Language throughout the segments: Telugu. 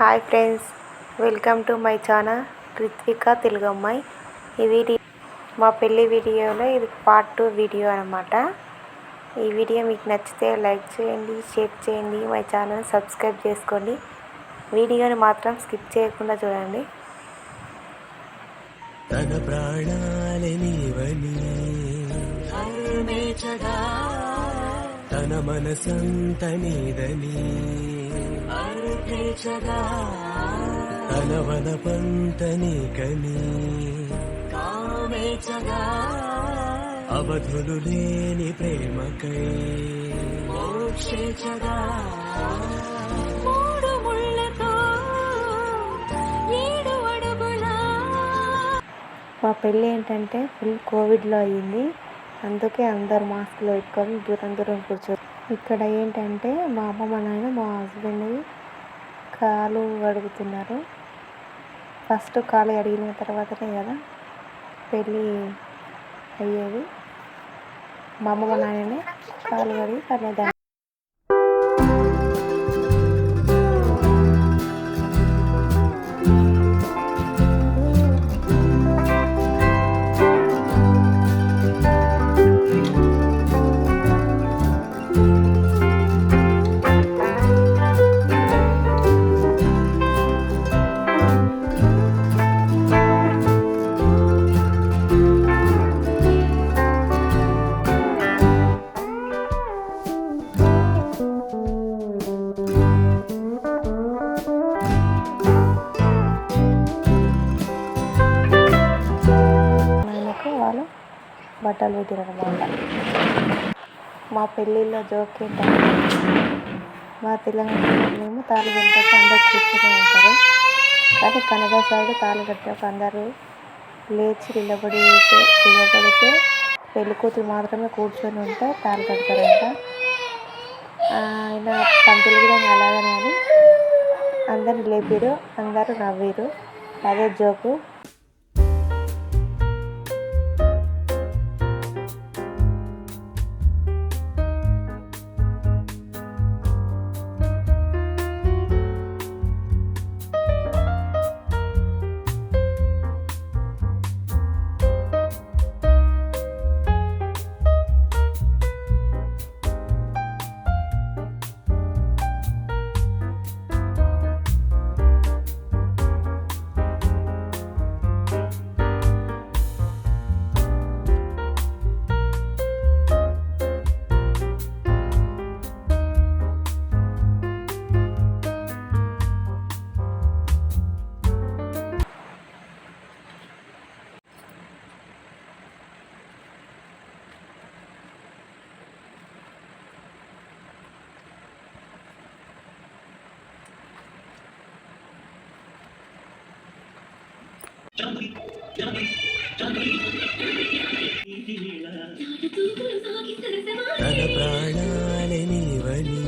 Hi friends, welcome to my channel Ritvika Telugu అమ్మాయి. ఈ వీడియో మా పెళ్ళి వీడియోలో ఇది పార్ట్ 2 వీడియో అనమాట. ఈ వీడియో మీకు నచ్చితే లైక్ చేయండి, షేర్ చేయండి, మై ఛానల్ సబ్స్క్రైబ్ చేసుకోండి. వీడియోని మాత్రం స్కిప్ చేయకుండా చూడండి. తన ప్రాణాలనివని తన మనసంత నీదని తన వనపంత నీకని అవధులు లేని ప్రేమకై మా పెళ్ళి ఏంటంటే ఫుల్ కోవిడ్లో అయ్యింది. అందుకే అందరు మాస్కులు పెట్టుకొని దూరం దూరం కూర్చోరు. ఇక్కడ ఏంటంటే మా అమ్మ మా నాయన మా హస్బెండ్ని కాలు అడుగుతున్నారు. ఫస్ట్ కాలు అడిగిన తర్వాతనే కదా పెళ్ళి అయ్యేది. మా అమ్మ మా నాయననే కాలు అడిగి కనేదాన్ని. వాళ్ళు బట్టలు పెట్టిరన్నమాట. మా పెళ్ళిళ్ళలో జోక్ ఏంటంటే మా తెలంగాణలో తాళి కట్టాక అందరు కూర్చొని ఉంటారు. కానీ కన్నడ సైడ్ తాళి కట్టాక అందరూ లేచి నిలబడితే పెళ్లి కూతురు మాత్రమే కూర్చొని ఉంటే తాళి కడతారంట. ఆయన పంతులు కూడా అలాగనే అని అందరిని లేపారు, అందరూ నవ్వారు. అదే జోకు. తన ప్రాణాలనివని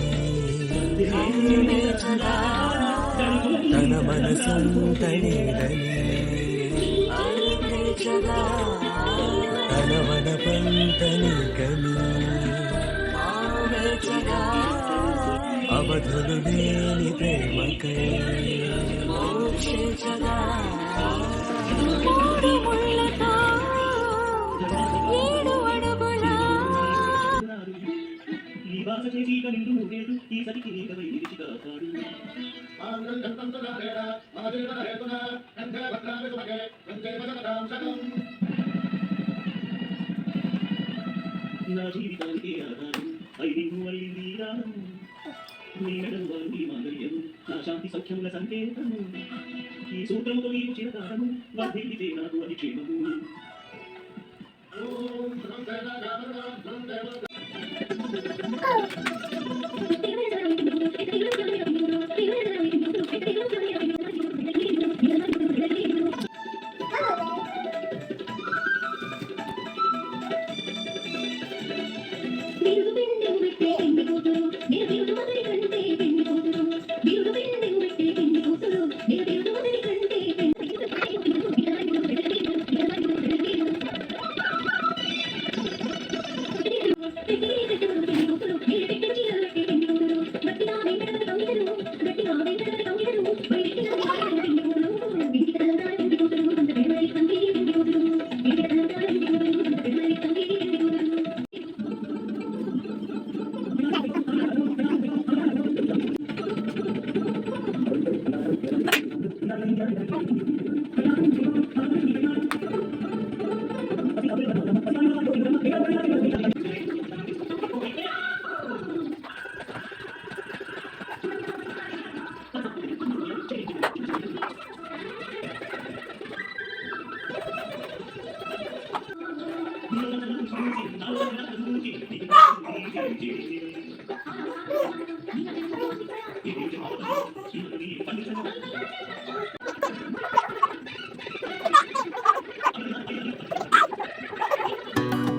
తన మనసంత నీదని తన వనపంత నీకని అవధులు లేని ప్రేమకై నా జీవితానికి ఆధారం ఐదు అల్లింది రాను నీ మెడలు వారి మాంగళ్యము నా శాంతి సఖ్యముల సంకేతము ఈ సూత్రముతో నీకు చిరకాలము వర్ధిల్లితే నాకు అది క్షేమము. ఇది